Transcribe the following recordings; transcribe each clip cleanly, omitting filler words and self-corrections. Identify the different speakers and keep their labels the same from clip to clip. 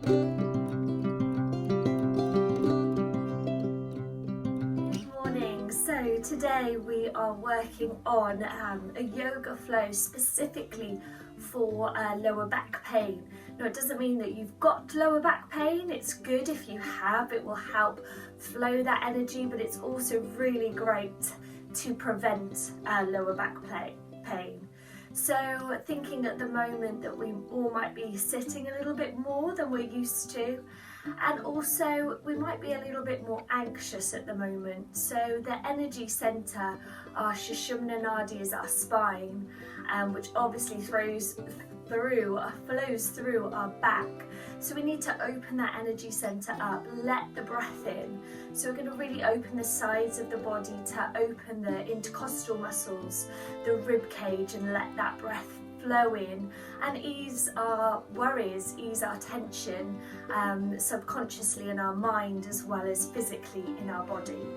Speaker 1: So today we are working on a yoga flow specifically for lower back pain. Now it doesn't mean that you've got lower back pain, it's good if you have, it will help flow that energy, but it's also really great to prevent lower back pain. So thinking at the moment that we all might be sitting a little bit more than we're used to, and also we might be a little bit more anxious at the moment. So the energy center, our Sushumna Nadi, is our spine, which obviously flows through our back. So we need to open that energy center up, let the breath in. So we're going to really open the sides of the body to open the intercostal muscles, the rib cage, and let that breath flow in and ease our worries, ease our tension subconsciously in our mind as well as physically in our body.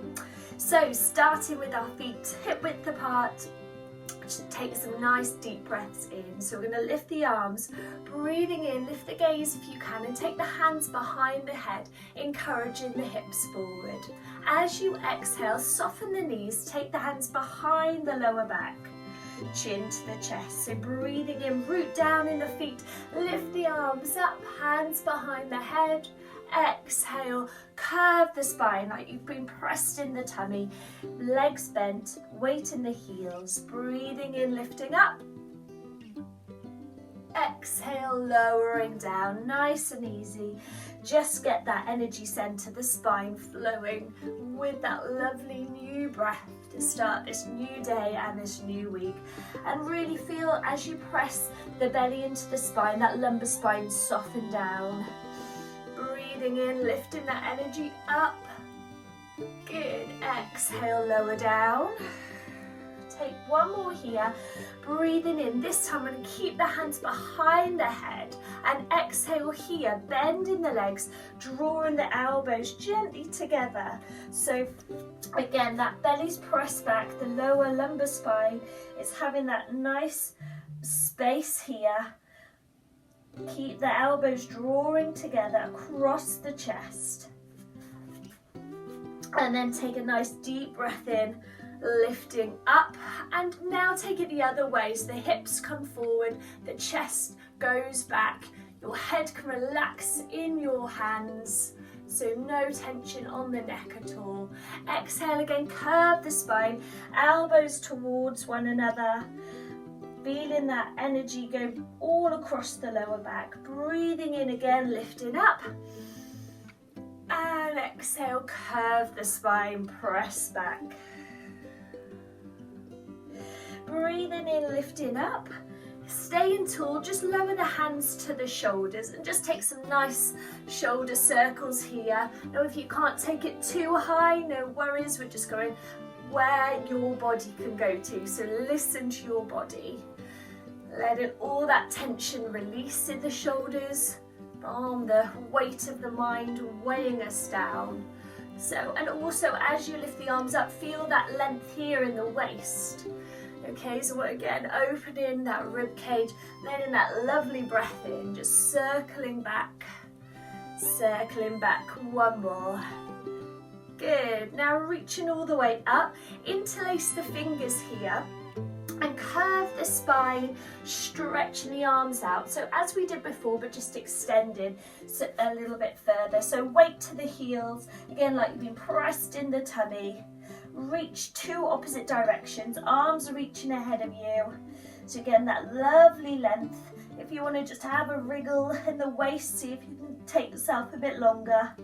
Speaker 1: So starting with our feet hip width apart, just take some nice deep breaths in. So we're going to lift the arms, breathing in, lift the gaze if you can, and take the hands behind the head, encouraging the hips forward. As you exhale, soften the knees, take the hands behind the lower back, chin to the chest. So breathing in, root down in the feet, lift the arms up, hands behind the head. Exhale, curve the spine like you've been pressed in the tummy, legs bent, weight in the heels. Breathing in, lifting up. Exhale, lowering down, nice and easy. Just get that energy center, the spine flowing with that lovely new breath to start this new day and this new week. And really feel as you press the belly into the spine, that lumbar spine soften down. Breathing in, lifting that energy up. Good. Exhale, lower down. Take one more here. Breathing in. This time I'm going to keep the hands behind the head and exhale here. Bending the legs, drawing the elbows gently together. So again, that belly's pressed back. The lower lumbar spine is having that nice space here. Keep the elbows drawing together across the chest. And then take a nice deep breath in, lifting up. And now take it the other way. So the hips come forward, the chest goes back. Your head can relax in your hands. So no tension on the neck at all. Exhale again, curve the spine, elbows towards one another. Feeling that energy go all across the lower back. Breathing in again, lifting up. And exhale, curve the spine, press back. Breathing in, lifting up. Staying tall, just lower the hands to the shoulders and just take some nice shoulder circles here. Now if you can't take it too high, no worries, we're just going where your body can go to. So listen to your body. Letting all that tension release in the shoulders, from the weight of the mind weighing us down. So, and also as you lift the arms up, feel that length here in the waist. Okay, so again, opening that rib cage, letting that lovely breath in, just circling back, one more. Good, now reaching all the way up, interlace the fingers here, and curve the spine, stretching the arms out. So as we did before, but just extended so a little bit further. So weight to the heels, again like you've been pressed in the tummy. Reach two opposite directions, arms are reaching ahead of you. So again, that lovely length. If you want to just have a wriggle in the waist, see if you can take yourself a bit longer.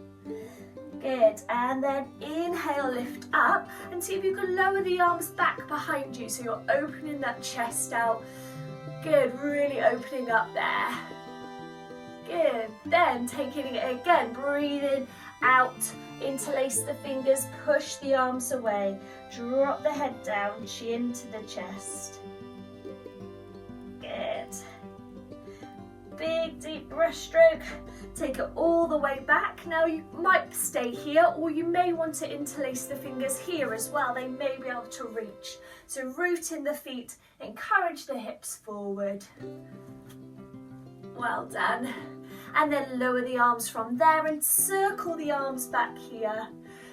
Speaker 1: Good, and then inhale, lift up, and see if you can lower the arms back behind you, so you're opening that chest out. Good, really opening up there. Good, then taking it again, breathing out, interlace the fingers, push the arms away, drop the head down, chin to the chest. Good. Big deep breaststroke, take it all the way back. Now you might stay here, or you may want to interlace the fingers here as well. They may be able to reach. So root in the feet, encourage the hips forward. Well done. and then lower the arms from there and circle the arms back here.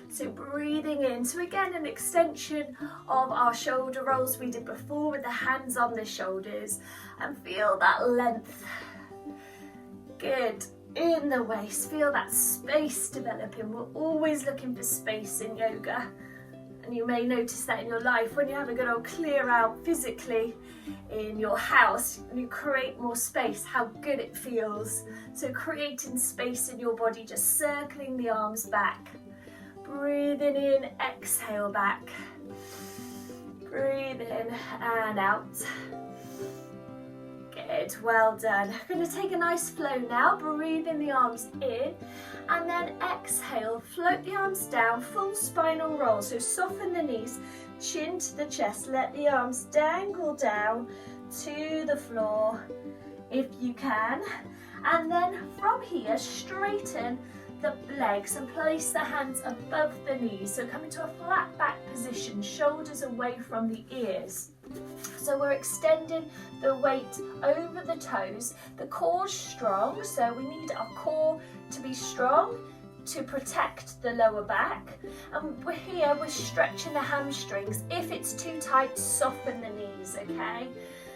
Speaker 1: So breathing in, so again an extension of our shoulder rolls we did before with the hands on the shoulders, and feel that length. Good. In the waist, feel that space developing. We're always looking for space in yoga, and you may notice that in your life when you have a good old clear out physically in your house and you create more space, how good it feels. So creating space in your body, just circling the arms back, breathing in, exhale back, breathe in and out. Good, well done. I'm going to take a nice flow now, breathing the arms in, and then exhale, float the arms down, full spinal roll. So soften the knees, chin to the chest, let the arms dangle down to the floor if you can. And then from here, straighten the legs and place the hands above the knees. So come into a flat back position, shoulders away from the ears. So we're extending the weight over the toes. The core's strong, so we need our core to be strong to protect the lower back. And we're stretching the hamstrings. If it's too tight, soften the knees, okay?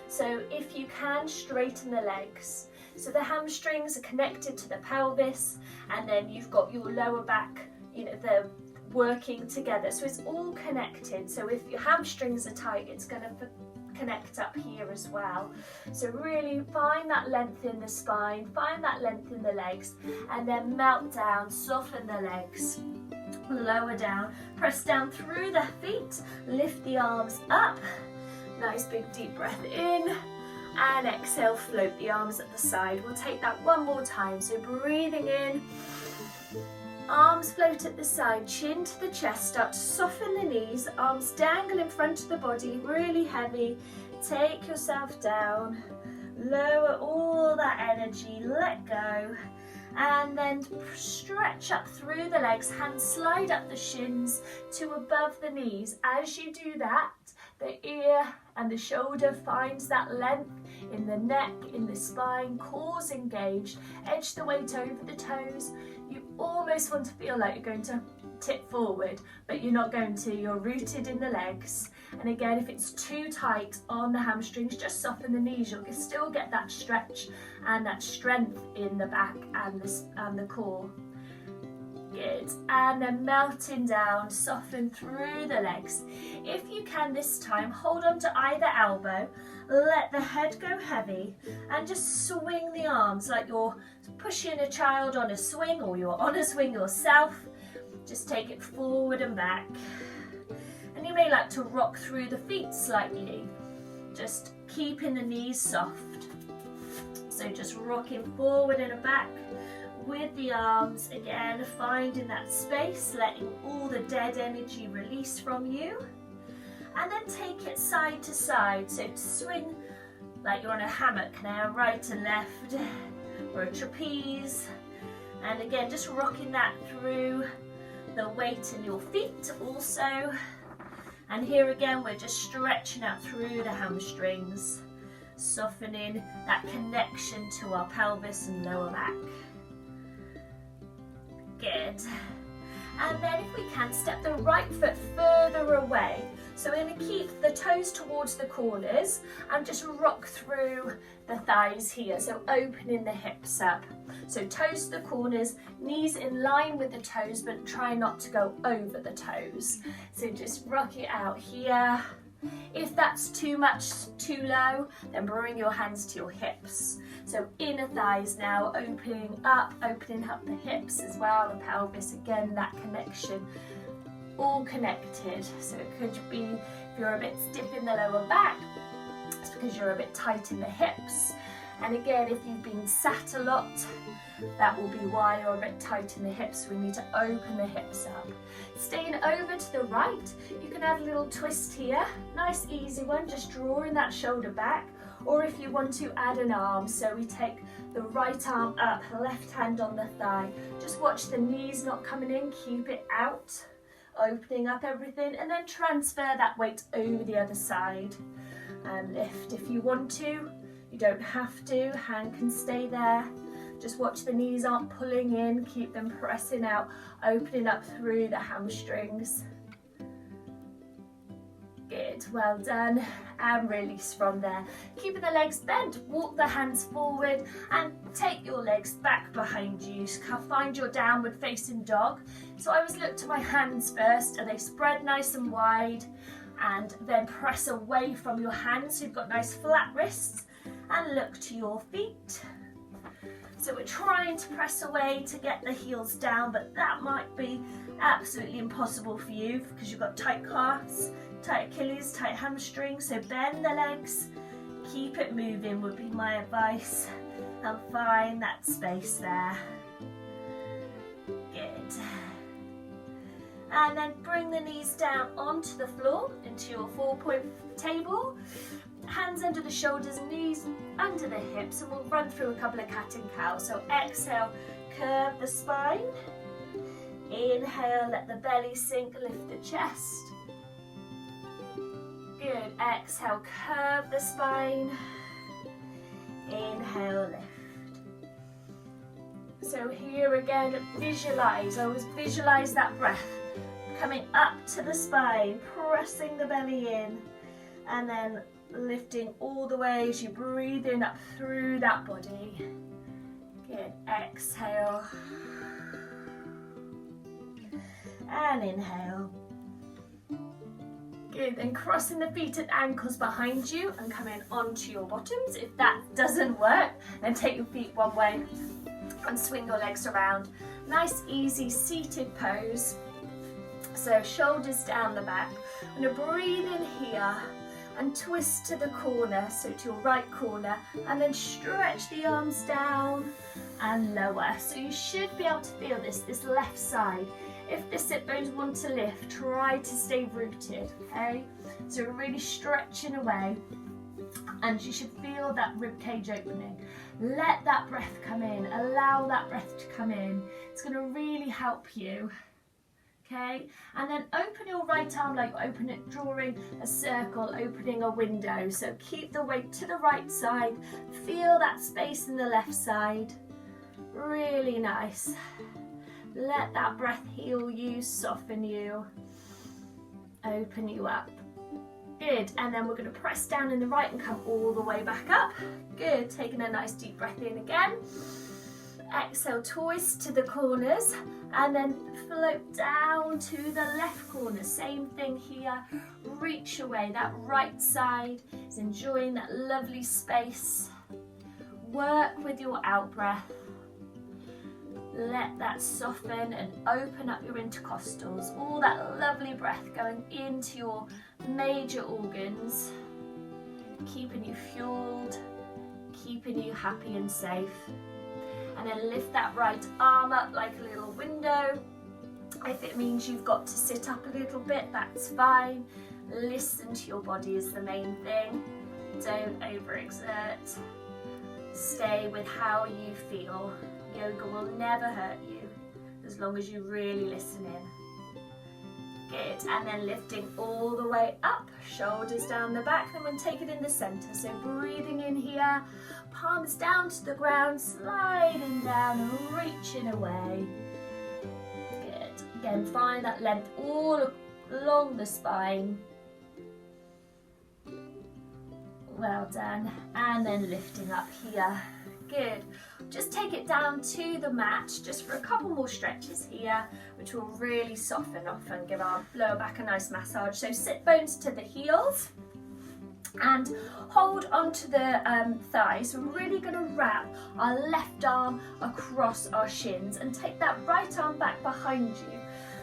Speaker 1: So if you can, straighten the legs. So the hamstrings are connected to the pelvis, and then you've got your lower back, they're working together. So it's all connected. So if your hamstrings are tight, it's going to connect up here as well. So really find that length in the spine, find that length in the legs, and then melt down, soften the legs. Lower down, press down through the feet, lift the arms up. Nice big deep breath in. And exhale, float the arms at the side. We'll take that one more time. So breathing in, arms float at the side, chin to the chest, start to soften the knees, arms dangle in front of the body, really heavy. Take yourself down, lower all that energy, let go. And then stretch up through the legs, hands slide up the shins to above the knees. As you do that, the ear and the shoulder finds that length in the neck, in the spine, core's engaged. Edge the weight over the toes. You almost want to feel like you're going to tip forward, but you're not going to. You're rooted in the legs. And again, if it's too tight on the hamstrings, just soften the knees. You'll still get that stretch and that strength in the back and the core. Good. And then melting down, soften through the legs. If you can this time, hold on to either elbow, let the head go heavy, and just swing the arms like you're pushing a child on a swing, or you're on a swing yourself. Just take it forward and back. And you may like to rock through the feet slightly, just keeping the knees soft. So just rocking forward and back with the arms, again finding that space, letting all the dead energy release from you. And then take it side to side, so swing like you're on a hammock now, right and left, or a trapeze. And again, just rocking that through the weight in your feet also. And here again, we're just stretching out through the hamstrings, softening that connection to our pelvis and lower back. Good. And then if we can, step the right foot further away. So we're going to keep the toes towards the corners and just rock through the thighs here. So opening the hips up. So toes to the corners, knees in line with the toes, but try not to go over the toes. So just rock it out here. If that's too much, too low, then bring your hands to your hips. So inner thighs now, opening up the hips as well, the pelvis, again, that connection, all connected. So it could be if you're a bit stiff in the lower back, it's because you're a bit tight in the hips. And again, if you've been sat a lot, that will be why you're a bit tight in the hips. We need to open the hips up. Staying over to the right, you can add a little twist here. Nice easy one, just drawing that shoulder back. Or if you want to, add an arm. So we take the right arm up, left hand on the thigh. Just watch the knees not coming in, keep it out, opening up everything, and then transfer that weight over the other side. And lift if you want to. You don't have to, hand can stay there. Just watch the knees aren't pulling in, keep them pressing out, opening up through the hamstrings. Good, well done, and release from there. Keeping the legs bent, walk the hands forward and take your legs back behind you. Find your downward facing dog. So I always look to my hands first and they spread nice and wide, and then press away from your hands so you've got nice flat wrists, and look to your feet. So we're trying to press away to get the heels down, but that might be absolutely impossible for you because you've got tight calves, tight Achilles, tight hamstrings. So bend the legs, keep it moving would be my advice, and find that space there. Good. And then bring the knees down onto the floor into your 4-point table. Hands under the shoulders, knees under the hips, and we'll run through a couple of cat and cow. So exhale, curve the spine. Inhale, let the belly sink, lift the chest. Good, exhale, curve the spine. Inhale, lift. So here again, visualize, always visualize that breath coming up to the spine, pressing the belly in, and then lifting all the way as you breathe in up through that body. Good, exhale. And inhale. Good, then crossing the feet and ankles behind you and coming onto your bottoms. If that doesn't work, then take your feet one way and swing your legs around. Nice, easy seated pose. So shoulders down the back. I'm going to breathe in here and twist to the corner, so to your right corner, and then stretch the arms down and lower. So you should be able to feel this left side. If the sit bones want to lift, try to stay rooted, okay? So we're really stretching away, and you should feel that rib cage opening. Let that breath come in, allow that breath to come in. It's going to really help you. Okay, and then open your right arm like open it, drawing a circle, opening a window. So keep the weight to the right side, feel that space in the left side. Really nice. Let that breath heal you, soften you, open you up. Good, and then we're going to press down in the right and come all the way back up. Good, taking a nice deep breath in again. Exhale, twist to the corners, and then float down to the left corner. Same thing here, reach away. That right side is enjoying that lovely space. Work with your out breath. Let that soften and open up your intercostals. All that lovely breath going into your major organs, keeping you fueled, keeping you happy and safe. And then lift that right arm up like a little window. If it means you've got to sit up a little bit, that's fine. Listen to your body is the main thing. Don't overexert. Stay with how you feel. Yoga will never hurt you as long as you really listen in. Good, and then lifting all the way up, shoulders down the back, then we'll take it in the center. So breathing in here, palms down to the ground, sliding down and reaching away. Good, again find that length all along the spine. Well done, and then lifting up here. Good. Just take it down to the mat just for a couple more stretches here, which will really soften off and give our lower back a nice massage. So sit bones to the heels and hold onto the thighs. We're really going to wrap our left arm across our shins and take that right arm back behind you.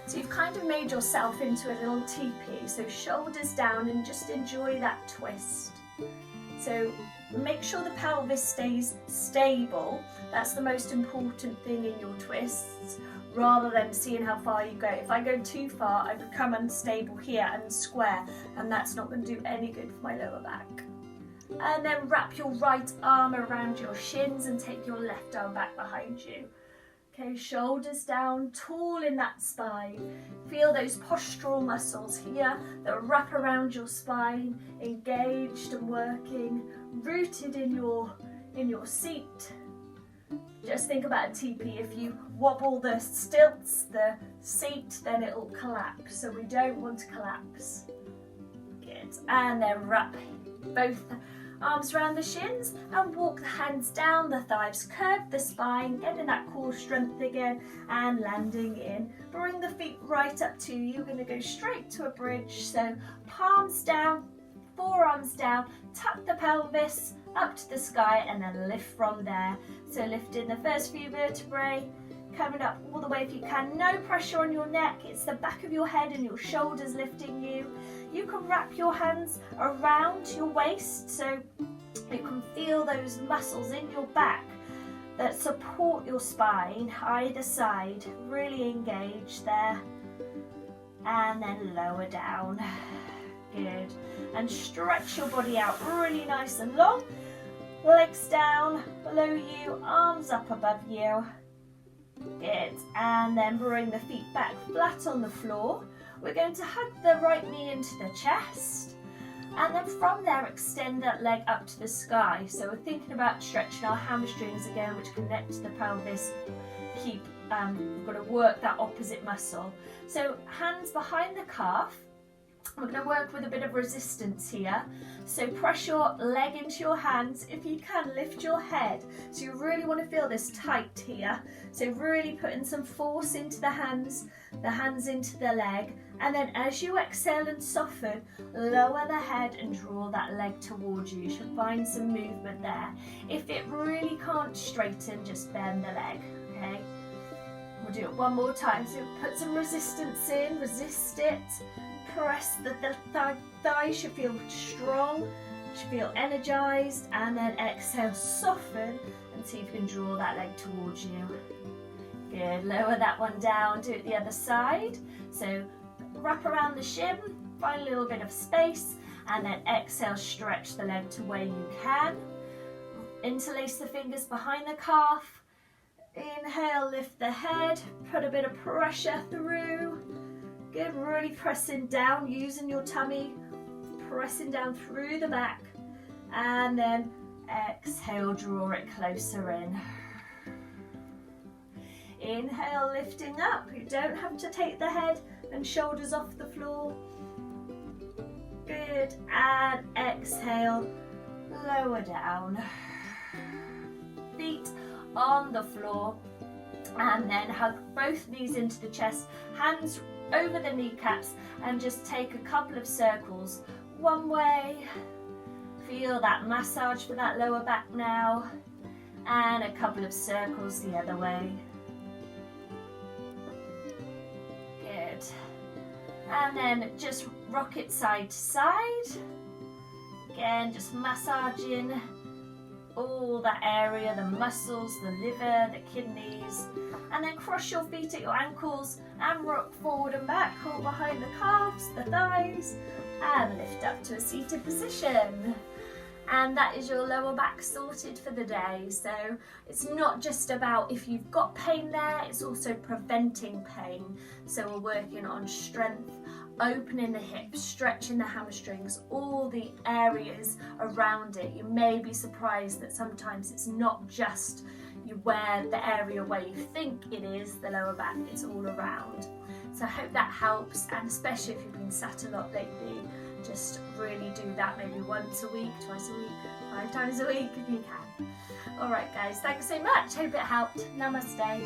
Speaker 1: So you've kind of made yourself into a little teepee. So shoulders down and just enjoy that twist. So make sure the pelvis stays stable. That's the most important thing in your twists, rather than seeing how far you go. If I go too far, I become unstable here and square, and that's not going to do any good for my lower back. And then wrap your right arm around your shins and take your left arm back behind you. Okay, shoulders down, tall in that spine. Feel those postural muscles here that wrap around your spine, engaged and working, rooted in your seat. Just think about a teepee. If you wobble the stilts, the seat, then it'll collapse. So we don't want to collapse. Good. And then wrap both arms around the shins and walk the hands down the thighs, curve the spine, getting that core strength again and landing in. Bring the feet right up to you. You're going to go straight to a bridge. So palms down, forearms down, tuck the pelvis up to the sky and then lift from there. So lifting the first few vertebrae, coming up all the way if you can. No pressure on your neck. It's the back of your head and your shoulders lifting you. You can wrap your hands around your waist so you can feel those muscles in your back that support your spine, either side. Really engage there. And then lower down. Good. And stretch your body out really nice and long. Legs down below you, arms up above you. Good. And then bring the feet back flat on the floor. We're going to hug the right knee into the chest. And then from there, extend that leg up to the sky. So we're thinking about stretching our hamstrings again, which connect to the pelvis. We've got to work that opposite muscle. So hands behind the calf. We're going to work with a bit of resistance here. So press your leg into your hands. If you can, lift your head. So you really want to feel this tight here. So really putting some force into the hands into the leg. And then as you exhale and soften, lower the head and draw that leg towards you. You should find some movement there. If it really can't straighten, just bend the leg, okay? We'll do it one more time. So put some resistance in, resist it. Press the thighs should feel strong, should feel energized, and then exhale, soften, and see if you can draw that leg towards you. Good, lower that one down, do it the other side. So wrap around the shin, find a little bit of space, and then exhale, stretch the leg to where you can. Interlace the fingers behind the calf. Inhale, lift the head, put a bit of pressure through. Good, really pressing down, using your tummy, pressing down through the back, and then exhale, draw it closer in. Inhale, lifting up. You don't have to take the head and shoulders off the floor. Good, and exhale, lower down. Feet on the floor, and then hug both knees into the chest, hands over the kneecaps, and just take a couple of circles one way. Feel that massage for that lower back now, and a couple of circles the other way. Good. And then just rock it side to side. Again, just massaging all that area, the muscles, the liver, the kidneys. And then cross your feet at your ankles and rock forward and back. Hold behind the calves, the thighs, and lift up to a seated position. And that is your lower back sorted for the day. So it's not just about if you've got pain there, it's also preventing pain. So we're working on strength, opening the hips, stretching the hamstrings, all the areas around it. You may be surprised that sometimes it's not just the area where you think it is, the lower back, it's all around. So I hope that helps, and especially if you've been sat a lot lately, just really do that maybe once a week, twice a week, 5 times a week if you can. Alright guys, thanks so much, hope it helped. Namaste.